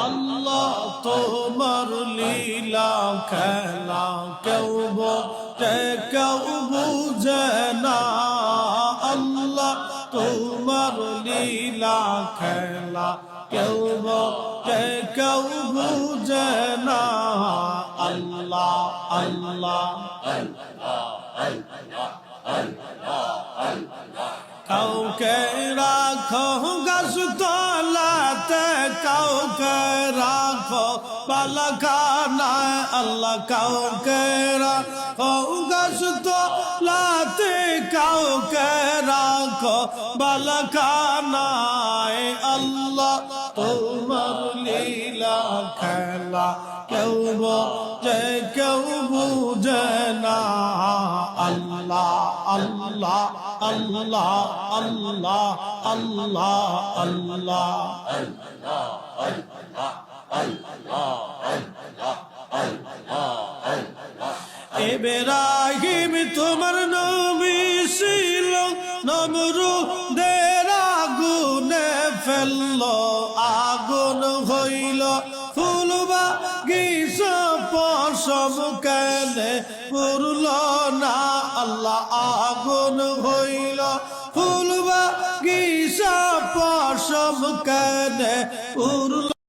আল্লাহ তোমার লীলা খেলা কেউ বোঝে কেউ বুঝে না আল্লাহ তোমার লীলা খেলা কেউ বোঝে কেউ বুঝে না আল্লাহ আল্লাহ কাউকে রাখো গাছ তলাতে কাউকে রাখো বালাখানায় আল্লাহ কাউকে রাখো গাছ তলাতে কাউকে রাখো বালাখানায় আল্লাহ তোমার লীলা খেলা কেউ বোঝে কেউ বুঝে না আল্লাহ আল্লাহ আল্লাহ আল্লাহ আল্লাহ আল্লাহ ইব্রাহিম তোমার নবী ছিল নমরুদের আগুনে ফেললো আগুন হইল ফুল বাগিচা পশম কেনে পুরল না আল্লাহ আগুন হইল ফুল বাগিচা পশম কেনে পুরল